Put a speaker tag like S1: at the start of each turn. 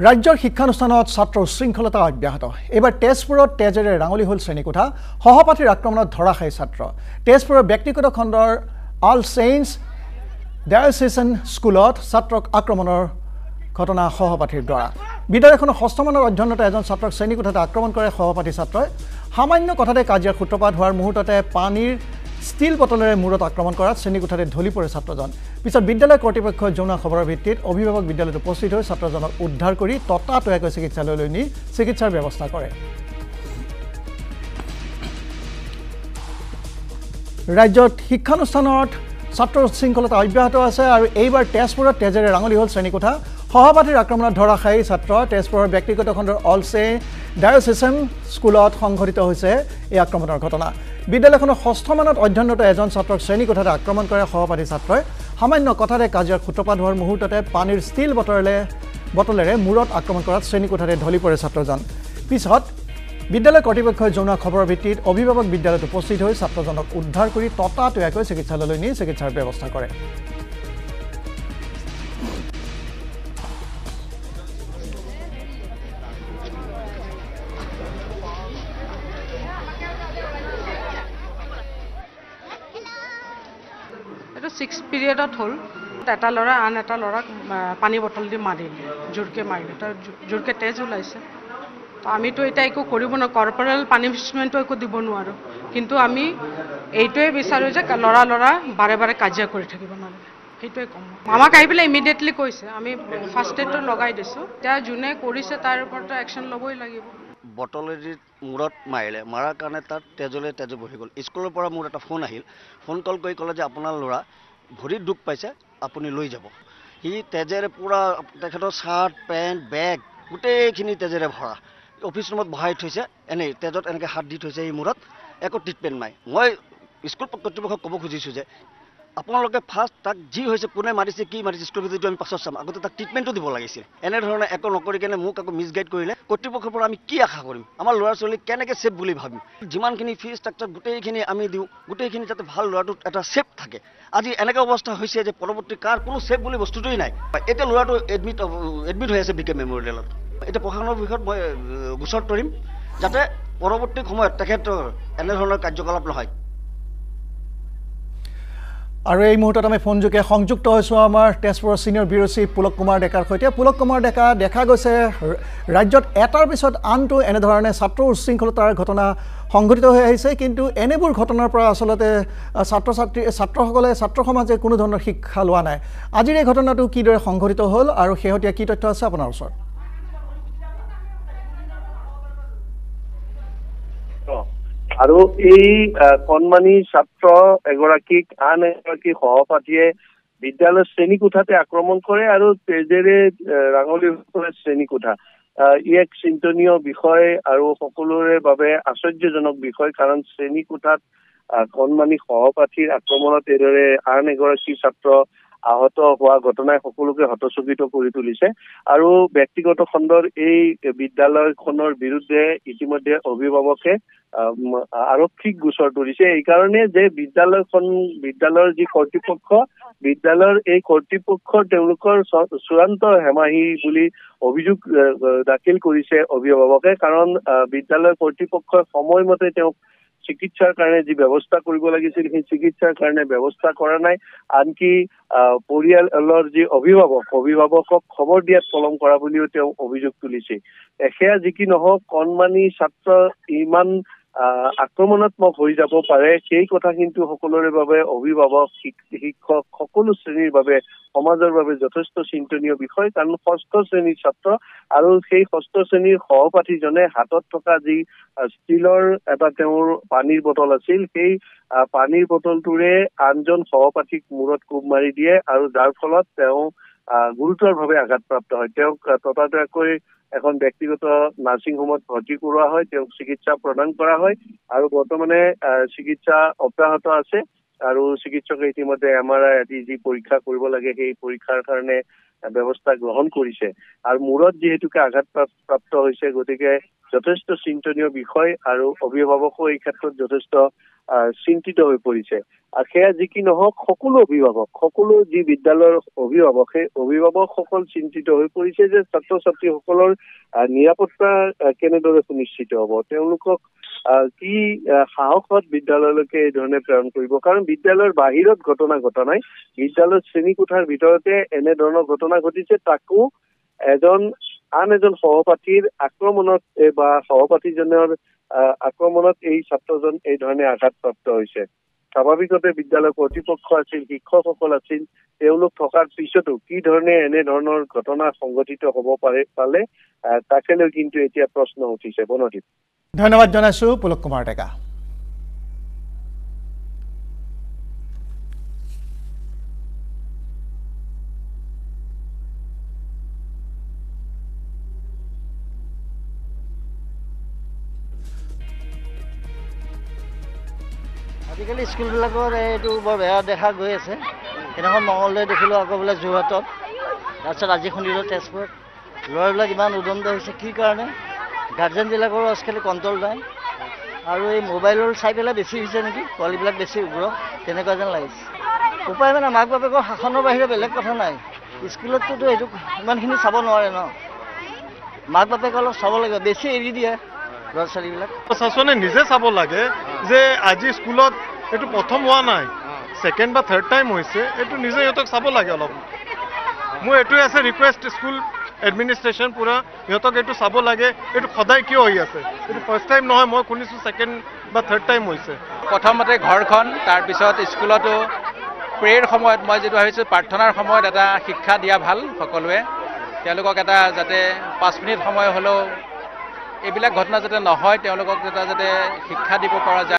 S1: ৰাজ্যৰ শিক্ষানুষ্ঠানত ছাত্ৰ উশৃংখলতা অব্যাহত এবাৰ তেজপুৰত তেজেৰে ৰাঙলী হল শ্ৰেণীকোঠা সহপাঠীৰ আক্ৰমণত ধৰাশায়ী ছাত্ৰ তেজপুৰৰ ব্যক্তিগত খণ্ডৰ অল চেইন্টছ ডায়োচিছন স্কুলত ছাত্ৰক আক্ৰমণৰ ঘটনা সহপাঠীৰ দ্বাৰা বিদ্যালয়খনৰ ষষ্ঠমানৰ অধ্যয়নৰত এজন ছাত্ৰক শ্ৰেণীকোঠাত আক্ৰমণ কৰে সহপাঠী ছাত্ৰই সামান্য কথাতে কাজিয়াৰ সূত্ৰপাত হোৱাৰ মুহূৰ্ততে পানীৰ ষ্টিল বটলেৰে মূৰত আক্ৰমণ কৰাত শ্ৰেণীকোঠাতে ঢলি পৰে ছাত্ৰজন পিছত বিদ্যালয় কৰ্তৃপক্ষই জনোৱা খবৰৰ ভিত্তিত অভিভাৱক বিদ্যালয়ত উপস্থিত হৈ ছাত্ৰজনক উদ্ধাৰ কৰি ততাতৈয়াকৈ চিকিৎসালয়লৈ নি চিকিৎসাৰ ব্যৱস্থা কৰে ৰাজ্যত শিক্ষানুষ্ঠানত ছাত্ৰ উশৃংখলতা অব্যাহত আছে আৰু এইবাৰ তেজপুৰত তেজেৰে ৰাঙলী হল শ্ৰেণীকোঠা সহপাঠীৰ আক্ৰমণত ধৰাশায়ী ছাত্ৰ তেজপুৰৰ ব্যক্তিগত খণ্ডৰ অল চেইন্টছ ডায়োচিছন স্কুলত সংঘটিত হৈছে এই আক্ৰমণৰ ঘটনা বিদ্যালয়খনৰ ষষ্ঠমানত অধ্যয়নৰত এজন ছাত্ৰক শ্ৰেণীকোঠাত আক্ৰমণ কৰে সহপাঠী ছাত্ৰই সামান্য কথাতে কাজিয়াৰ সূত্ৰপাত হোৱাৰ মুহূৰ্ততে পানীৰ ষ্টিল বটলেৰে মূৰত আক্ৰমণ কৰাত শ্ৰেণীকোঠাতে ঢলি পৰে ছাত্ৰজন পিছত বিদ্যালয় কৰ্তৃপক্ষই জনোৱা খবৰৰ ভিত্তিত অভিভাৱক বিদ্যালয়ত উপস্থিত হৈ ছাত্ৰজনক উদ্ধাৰ কৰি ততাতৈয়াকৈ চিকিৎসালয়লৈ নি চিকিৎসাৰ ব্যৱস্থা কৰে
S2: এটা 6 পিৰিয়ডত হ'ল এটা ল'ৰা আন এটা ল'ৰাক পানী বটল দি মাৰিলে জোৰকে মাৰিলে তাৰ জোৰকে তেজ ওলাইছে তো আমিতো এটা একো কৰিব নোৱাৰো কৰ্পৰেল পানিশমেণ্টটো একো দিব নোৱাৰো কিন্তু আমি এইটোৱে বিচাৰো যে ল'ৰা বাৰে বাৰে কাজিয়া কৰি থাকিব নালাগে সেইটোৱে কম আমাক আহি পেলাই ইমিডিয়েটলি কৈছে আমি ফাৰ্ষ্ট এডটো লগাই দিছোঁ এতিয়া যোনে কৰিছে তাৰ ওপৰত একশ্যন ল'বই লাগিব
S3: বটলেদি মূৰত মাৰিলে মাৰাৰ কাৰণে তাত তেজ বহি গ'ল স্কুলৰ পৰা মোৰ এটা ফোন আহিল ফোন কল কৰি ক'লে যে আপোনাৰ ল'ৰা ভৰিত দুখ পাইছে আপুনি লৈ যাব সি তেজেৰে পূৰা তেখেতৰ চাৰ্ট পেণ্ট বেগ গোটেইখিনি তেজেৰে ভৰা অফিচ ৰুমত বহাই থৈছে এনেই তেজত এনেকৈ হাত দি থৈছে এই মূৰত একো ট্ৰিটমেণ্ট নাই মই স্কুল কৰ্তৃপক্ষক ক'ব খুজিছোঁ যে আপোনালোকে ফাৰ্ষ্ট তাক যি হৈছে কোনে মাৰিছে কি মাৰিছে স্কুল ভিতৰটো আমি পাছত চাম আগতে তাক ট্ৰিটমেণ্টটো দিব লাগিছিল এনেধৰণে একো নকৰি কেনে মোক আকৌ মিছগাইড কৰিলে কৰ্তৃপক্ষৰ পৰা আমি কি আশা কৰিম আমাৰ ল'ৰা ছোৱালীক কেনেকৈ ছেফ বুলি ভাবিম যিমানখিনি ফি ষ্ট্ৰাকচাৰ গোটেইখিনি আমি দিওঁ গোটেইখিনি যাতে ভাল ল'ৰাটো এটা ছেফ থাকে আজি এনেকুৱা অৱস্থা হৈছে যে পৰৱৰ্তী কাৰ কোনো ছেফ বুলি বস্তুটোৱেই নাই এতিয়া ল'ৰাটো এডমিট হৈ আছে বিকে মেমৰিয়েলত এতিয়া প্ৰশাসনৰ বিষয়ত মই গোচৰ তৰিম যাতে পৰৱৰ্তী সময়ত তেখেতৰ এনেধৰণৰ কাৰ্যকলাপ নহয়
S1: আৰু এই মুহূৰ্তত আমি ফোনযোগে সংযুক্ত হৈছোঁ আমাৰ তেজপুৰৰ senior bureau' chief Pulak Kumar ডেকাৰ সৈতে পুলক কুমাৰ ডেকা দেখা গৈছে ৰাজ্যত এটাৰ পিছত আনটো এনেধৰণে ছাত্ৰ উশৃংখলতাৰ ঘটনা সংঘটিত হৈ আহিছে কিন্তু এনেবোৰ ঘটনাৰ পৰা আচলতে ছাত্ৰসকলে ছাত্ৰ সমাজে কোনো ধৰণৰ শিক্ষা লোৱা নাই আজিৰ এই ঘটনাটো কিদৰে সংঘটিত হ'ল আৰু শেহতীয়া কি তথ্য আছে আপোনাৰ ওচৰত
S4: আৰু এই কণমানি ছাত্ৰ এগৰাকীক আন এগৰাকী সহপাঠীয়ে বিদ্যালয়ৰ শ্ৰেণীকোঠাতে আক্ৰমণ কৰে আৰু তেজেৰে ৰাঙলী কৰে শ্ৰেণীকোঠা ই এক চিন্তনীয় বিষয় আৰু সকলোৰে বাবে আশ্চৰ্যজনক বিষয় কাৰণ শ্ৰেণীকোঠাত কণমানি সহপাঠীৰ আক্ৰমণত এইদৰে আন এগৰাকী ছাত্ৰ আহত হোৱা ঘটনাই সকলোকে হতচকিত কৰি তুলিছে আৰু ব্যক্তিগত খণ্ডৰ এই বিদ্যালয়খনৰ বিৰুদ্ধে ইতিমধ্যে অভিভাৱকে আৰক্ষীক গোচৰ তৰিছে এই কাৰণে যে বিদ্যালয়ৰ যি কৰ্তৃপক্ষ বিদ্যালয়ৰ এই কৰ্তৃপক্ষৰ তেওঁলোকৰ চূড়ান্ত হেমাহি বুলি অভিযোগ দাখিল কৰিছে অভিভাৱকে কাৰণ বিদ্যালয়ৰ কৰ্তৃপক্ষই সময়মতে তেওঁক চিকিৎসাৰ কাৰণে যি ব্যৱস্থা কৰিব লাগিছিল সেই চিকিৎসাৰ কাৰণে ব্যৱস্থা কৰা নাই আনকি পৰিয়ালৰ যি অভিভাৱকক খবৰ দিয়াত পলম কৰা বুলিও তেওঁ অভিযোগ তুলিছে সেয়া যি কি নহওক কণমানি ছাত্ৰ ইমান আক্ৰমণাত্মক হৈ যাব পাৰে সেই কথা কিন্তু সকলোৰে বাবে অভিভাৱক শিক্ষক সকলো শ্ৰেণীৰ বাবে সমাজৰ বাবে যথেষ্ট চিন্তনীয় বিষয় কাৰণ ষষ্ঠ শ্ৰেণীৰ ছাত্ৰ আৰু সেই ষষ্ঠ শ্ৰেণীৰ সহপাঠীজনে হাতত থকা যি ষ্টীলৰ এটা তেওঁৰ পানীৰ বটল আছিল সেই পানীৰ বটলটোৰে আনজন সহপাঠীক মূৰত কোব মাৰি দিয়ে আৰু যাৰ ফলত তেওঁ গুৰুতৰভাৱে আঘাতপ্ৰাপ্ত হয় তেওঁক ততাতৈয়াকৈ এখন ব্যক্তিগত নাৰ্ছিং হোমত ভৰ্তি কৰোৱা হয় তেওঁক চিকিৎসা প্ৰদান কৰা হয় আৰু বৰ্তমানে চিকিৎসা অব্যাহত আছে আৰু চিকিৎসকে ইতিমধ্যে MRI আদি যি পৰীক্ষা কৰিব লাগে সেই পৰীক্ষাৰ কাৰণে ব্যৱস্থা গ্ৰহণ কৰিছে আৰু মূৰত যিহেতুকে আঘাতপ্ৰাপ্ত হৈছে গতিকে যথেষ্ট চিন্তনীয় বিষয় আৰু অভিভাৱকো এই ক্ষেত্ৰত যথেষ্ট চিন্তিত হৈ পৰিছে আৰু সেয়া যি কি নহওক সকলো অভিভাৱক সকলো যি বিদ্যালয়ৰ অভিভাৱক সেই অভিভাৱকসকল চিন্তিত হৈ পৰিছে যে ছাত্ৰ ছাত্ৰীসকলৰ নিৰাপত্তা কেনেদৰে সুনিশ্চিত হ'ব তেওঁলোকক কি সাহসত বিদ্যালয়লৈকে এই ধৰণে প্ৰেৰণ কৰিব কাৰণ বিদ্যালয়ৰ বাহিৰত ঘটনা ঘটা নাই বিদ্যালয়ৰ শ্ৰেণীকোঠাৰ ভিতৰতে এনেধৰণৰ ঘটনা ঘটিছে তাকো আন এজন সহপাঠীৰ আক্ৰমণত বা সহপাঠীজনৰ আক্ৰমণত এই ছাত্ৰজন এই ধৰণে আঘাতপ্ৰাপ্ত হৈছে স্বাভাৱিকতে বিদ্যালয় কৰ্তৃপক্ষ আছিল শিক্ষকসকল আছিল তেওঁলোক থকাৰ পিছতো কি ধৰণে এনেধৰণৰ ঘটনা সংঘটিত হ'ব পালে তাকে লৈ কিন্তু এতিয়া প্ৰশ্ন উঠিছে বনদীপ
S1: ধন্যবাদ জনাইছো পুলক কুমাৰ ডেকা
S3: আজিকালি স্কুলবিলাকত এইটো বৰ বেয়া দেখা গৈ আছে সেইদিনাখন মঙলদৈ দেখিলোঁ আকৌ বোলে যোৰহাটত তাৰপিছত আজি শুনিলোঁ তেজপুৰত ল'ৰাবিলাক ইমান উদণ্ড হৈছে কি কাৰণে গাৰ্জেনবিলাকৰো আজিকালি কণ্ট্ৰল নাই আৰু এই মোবাইলৰ চাই পেলাই বেছি হৈছে নেকি পোৱালিবিলাক বেছি উগ্ৰ তেনেকুৱা যেন লাগিছে উপায় মানে মাক বাপেকৰ শাসনৰ বাহিৰে বেলেগ কথা নাই স্কুলততো এইটো ইমানখিনি চাব নোৱাৰে ন মাক বাপেক অলপ চাব লাগে বেছি এৰি দিয়ে ল'ৰা ছোৱালীবিলাক
S5: প্ৰশাসনে নিজে চাব লাগে যে আজি স্কুলত এইটো প্ৰথম হোৱা নাই ছেকেণ্ড বা থাৰ্ড টাইম হৈছে এইটো নিজে সিহঁতক চাব লাগে অলপ মোৰ এইটোৱে আছে ৰিকুৱেষ্ট স্কুল এডমিনিষ্ট্ৰেশ্যন পুৰা সিহঁতক এইটো চাব লাগে এইটো সদায় কিয় হৈ আছে এইটো ফাৰ্ষ্ট টাইম নহয় মই শুনিছোঁ ছেকেণ্ড বা থাৰ্ড টাইম হৈছে
S6: প্ৰথমতে ঘৰখন তাৰপিছত স্কুলতো প্ৰেৰ সময়ত মই যিটো ভাবিছোঁ প্ৰাৰ্থনাৰ সময়ত এটা শিক্ষা দিয়া ভাল সকলোৱে তেওঁলোকক এটা যাতে 5 মিনিট সময় হ'লেও এইবিলাক ঘটনা যাতে নহয় তেওঁলোকক যাতে শিক্ষা দিব পৰা যায়